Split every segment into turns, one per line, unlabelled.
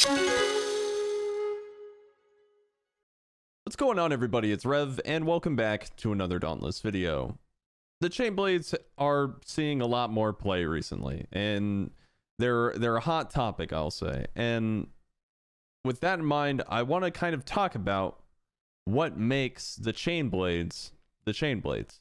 What's going on, everybody? It's Rev, and welcome back to another Dauntless video. The Chainblades are seeing a lot more play recently, and they're a hot topic, I'll say. And with that in mind, I want to kind of talk about what makes the Chainblades the Chainblades.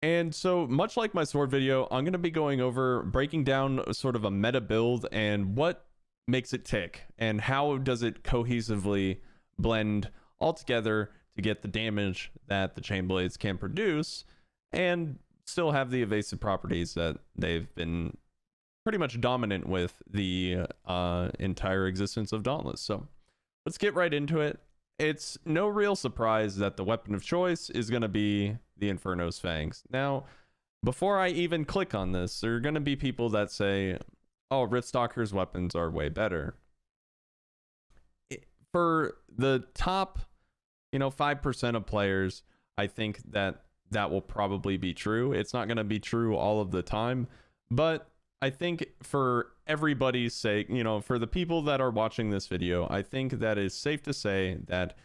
And so, much like my sword video, I'm going to be going over breaking down sort of a meta build and what makes it tick, and how does it cohesively blend all together to get the damage that the Chainblades can produce and still have the evasive properties that they've been pretty much dominant with the entire existence of Dauntless. So let's get right into it. It's no real surprise that the weapon of choice is going to be the Inferno's Fangs. Now, before I even click on this, there are going to be people that say, oh, Riftstalker's weapons are way better. For the top, 5% of players, I think that will probably be true. It's not going to be true all of the time, but I think for everybody's sake, for the people that are watching this video, I think that it's safe to say that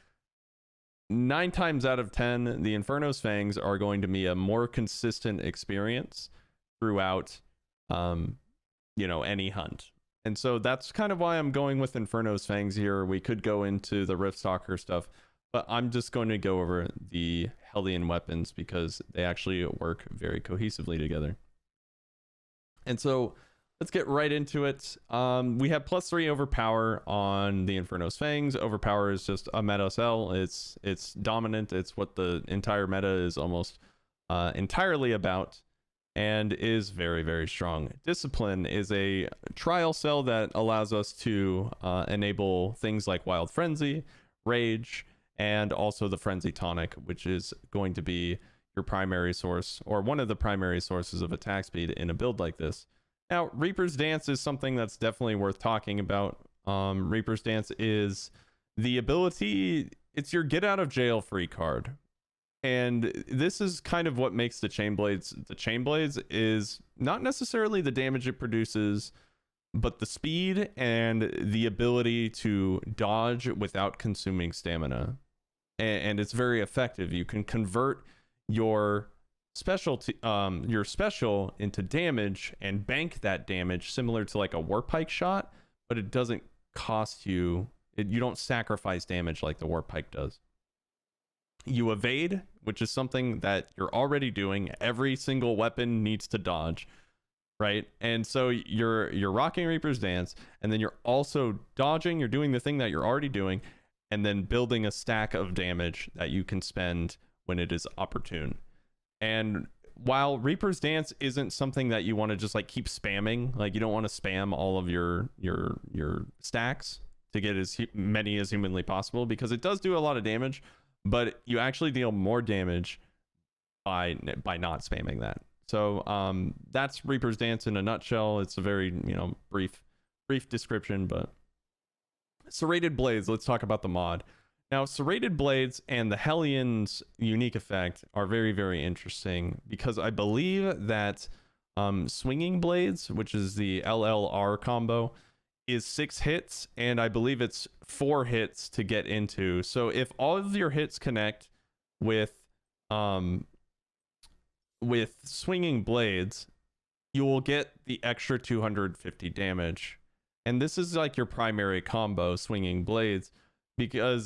9 times out of 10, the Inferno's Fangs are going to be a more consistent experience throughout, any hunt. And so that's kind of why I'm going with Inferno's Fangs here. We could go into the Riftstalker stuff, but I'm just going to go over the Hellion weapons because they actually work very cohesively together. And so let's get right into it. We have +3 overpower on the Inferno's Fangs. Overpower is just a meta cell. It's dominant. It's what the entire meta is almost entirely about, and is very, very strong. Discipline is a trial cell that allows us to enable things like Wild Frenzy, Rage, and also the Frenzy Tonic, which is going to be your primary source, or one of the primary sources of attack speed in a build like this. Now, Reaper's Dance is something that's definitely worth talking about. Reaper's Dance is the ability, it's your get out of jail free card. And this is kind of what makes the Chainblades is not necessarily the damage it produces, but the speed and the ability to dodge without consuming stamina. And it's very effective. You can convert your special into damage and bank that damage, similar to like a Warpike shot, but it doesn't cost you, you don't sacrifice damage like the Warpike does. You evade, which is something that you're already doing. Every single weapon needs to dodge, right? And so you're rocking Reaper's Dance, and then you're also dodging, you're doing the thing that you're already doing, and then building a stack of damage that you can spend when it is opportune. And while Reaper's Dance isn't something that you want to just like keep spamming, like you don't want to spam all of your stacks to get as many as humanly possible, because it does do a lot of damage, but you actually deal more damage by not spamming that. So that's Reaper's Dance in a nutshell. It's a very brief description. But Serrated Blades, let's talk about the mod. Now, Serrated Blades and the Hellion's unique effect are very, very interesting, because I believe that Swinging Blades, which is the LLR combo, is 6 hits, and I believe it's 4 hits to get into. So if all of your hits connect with Swinging Blades, you will get the extra 250 damage. And this is like your primary combo, Swinging Blades, because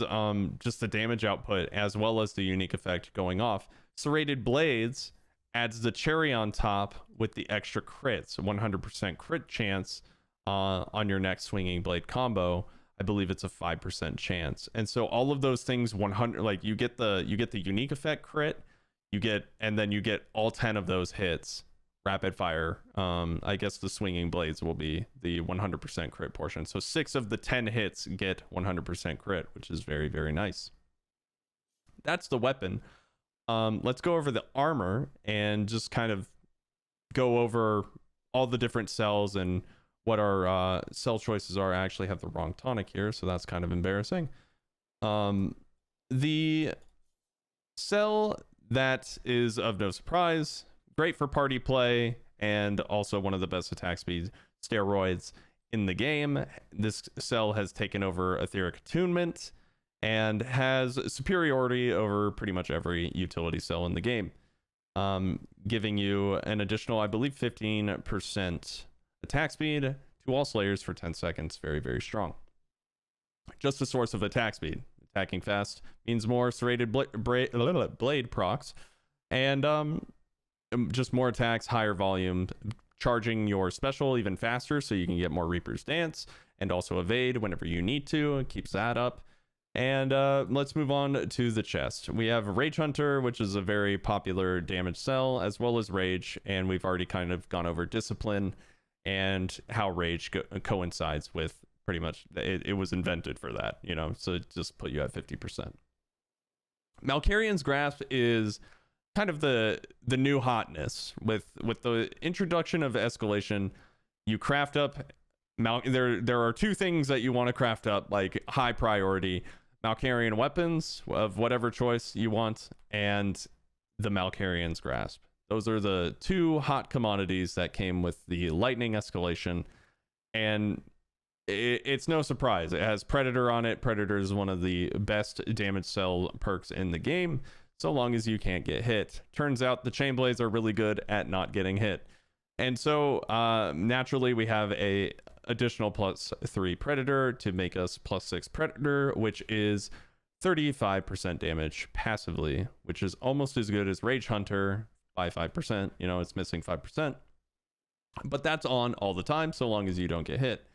just the damage output as well as the unique effect going off. Serrated Blades adds the cherry on top with the extra crits, 100% crit chance on your next Swinging Blade combo. I believe it's a 5% chance. And so all of those things, 100, like you get the unique effect crit, and then you get all 10 of those hits rapid fire. I guess the Swinging Blades will be the 100% crit portion. So 6 of the 10 hits get 100% crit, which is very, very nice. That's the weapon. Let's go over the armor and just kind of go over all the different cells and what our cell choices are. I actually have the wrong tonic here, so that's kind of embarrassing. The cell that is of no surprise, great for party play, and also one of the best attack speed steroids in the game. This cell has taken over etheric attunement and has superiority over pretty much every utility cell in the game, giving you an additional, I believe, 15% attack speed to all slayers for 10 seconds. Very, very strong. Just a source of attack speed. Attacking fast means more serrated blade procs, and just more attacks, higher volume, charging your special even faster so you can get more Reaper's Dance and also evade whenever you need to. It keeps that up. And let's move on to the chest. We have Rage Hunter, which is a very popular damage cell, as well as Rage, and we've already kind of gone over Discipline and how Rage coincides with pretty much, it was invented for that, you know, so it just put you at 50%. Malkarian's Grasp is kind of the new hotness with the introduction of escalation. You craft up there are two things that you want to craft up, like high priority: Malkarian weapons of whatever choice you want, and the Malkarian's Grasp. Those are the two hot commodities that came with the lightning escalation, and it's no surprise. It has Predator on it. Predator is one of the best damage cell perks in the game, so long as you can't get hit. Turns out the Chainblades are really good at not getting hit. And so naturally we have a additional +3 Predator to make us +6 Predator, which is 35% damage passively, which is almost as good as Rage Hunter by 5%. You know, it's missing 5%. But that's on all the time, so long as you don't get hit.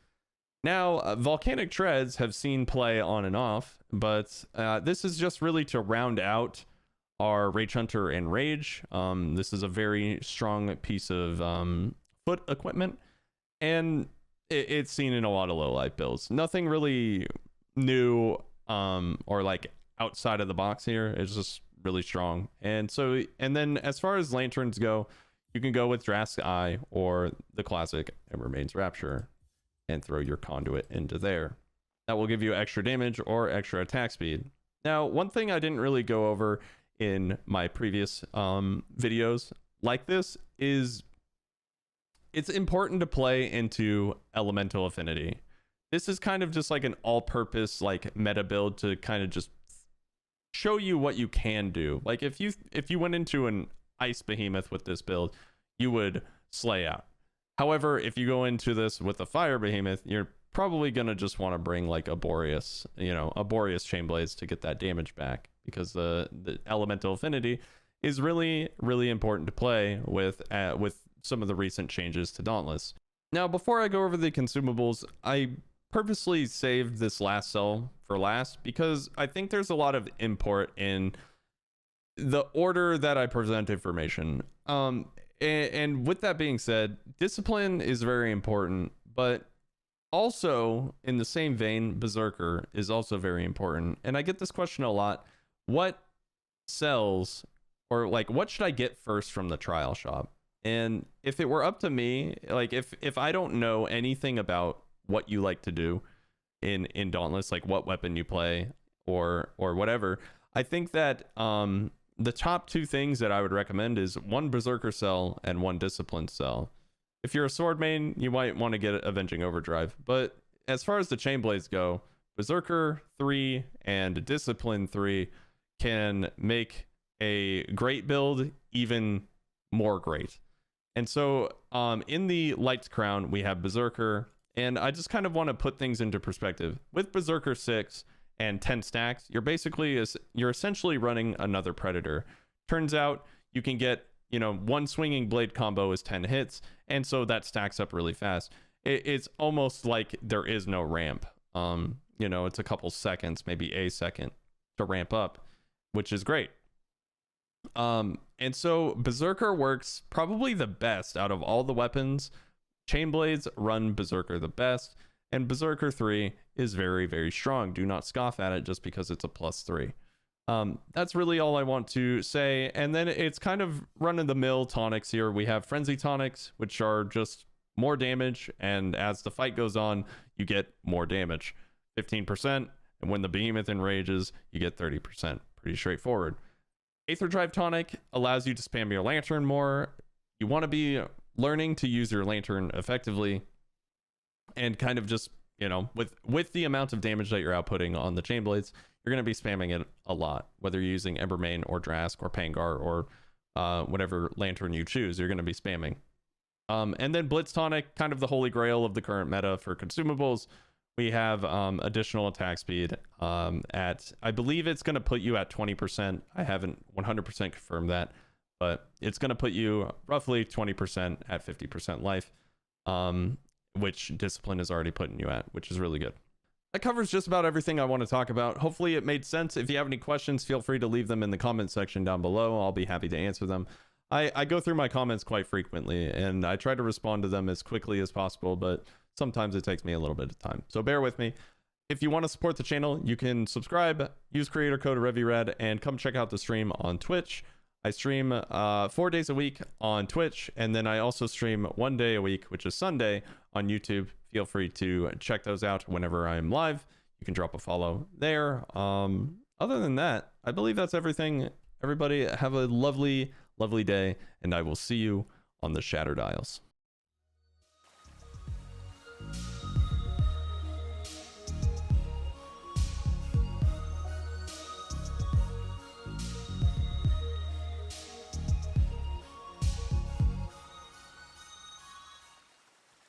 Now, Volcanic Treads have seen play on and off, but this is just really to round out our Rage Hunter and Rage. This is a very strong piece of foot equipment, and it's seen in a lot of low light builds. Nothing really new or like outside of the box here. It's just really strong. And then as far as lanterns go, you can go with Drask's Eye or the classic It Remains Rapture and throw your conduit into there. That will give you extra damage or extra attack speed. Now, one thing I didn't really go over in my previous videos like this is it's important to play into elemental affinity. This is kind of just like an all-purpose like meta build to kind of just show you what you can do. Like if you went into an ice behemoth with this build, you would slay out. However, if you go into this with a fire behemoth, you're probably gonna just want to bring like a Boreas, you know, a Boreas Chainblades to get that damage back, because the elemental affinity is really, really important to play with some of the recent changes to Dauntless. Now, before I go over the consumables, I purposely saved this last cell for last because I think there's a lot of import in the order that I present information. And with that being said, discipline is very important, but also in the same vein, Berserker is also very important. And I get this question a lot: what cells, or like what should I get first from the trial shop? And if it were up to me, like if I don't know anything about what you like to do in Dauntless, like what weapon you play or whatever, I think that the top two things that I would recommend is one Berserker cell and one Discipline cell. If you're a sword main, you might want to get Avenging Overdrive. But as far as the Chainblades go, Berserker 3 and Discipline 3 can make a great build even more great. And so in the Light's Crown, we have Berserker, and I just kind of want to put things into perspective. With Berserker 6 and 10 stacks, you're essentially running another Predator. Turns out you can get, you know, one swinging blade combo is 10 hits, and so that stacks up really fast. It's almost like there is no ramp. You know, it's a couple seconds, maybe a second to ramp up, which is great. And so Berserker works probably the best out of all the weapons. Chainblades run Berserker the best, and Berserker 3 is very, very strong. Do not scoff at it just because it's a +3. That's really all I want to say. And then it's kind of run-of-the-mill tonics here. We have Frenzy tonics, which are just more damage, and as the fight goes on, you get more damage. 15%, and when the behemoth enrages, you get 30%. Pretty straightforward. Aether Drive tonic allows you to spam your lantern more. You want to be learning to use your lantern effectively. and kind of just, you know, with the amount of damage that you're outputting on the Chainblades, you're going to be spamming it a lot, whether you're using Embermane or Drask or Pangar or whatever lantern you choose, you're going to be spamming. And then Blitz Tonic, kind of the holy grail of the current meta for consumables. We have additional attack speed at, I believe it's going to put you at 20%. I haven't 100% confirmed that, but it's going to put you roughly 20% at 50% life, which Discipline is already putting you at, which is really good. That covers just about everything I want to talk about. Hopefully it made sense. If you have any questions, feel free to leave them in the comment section down below. I'll be happy to answer them. I go through my comments quite frequently, and I try to respond to them as quickly as possible, but sometimes it takes me a little bit of time. So bear with me. If you want to support the channel, you can subscribe, use creator code RevvyRad, and come check out the stream on Twitch. I stream 4 days a week on Twitch, and then I also stream 1 day a week, which is Sunday, on YouTube. Feel free to check those out whenever I'm live. You can drop a follow there. Other than that, I believe that's everything. Everybody have a lovely day, and I will see you on the Shattered Isles.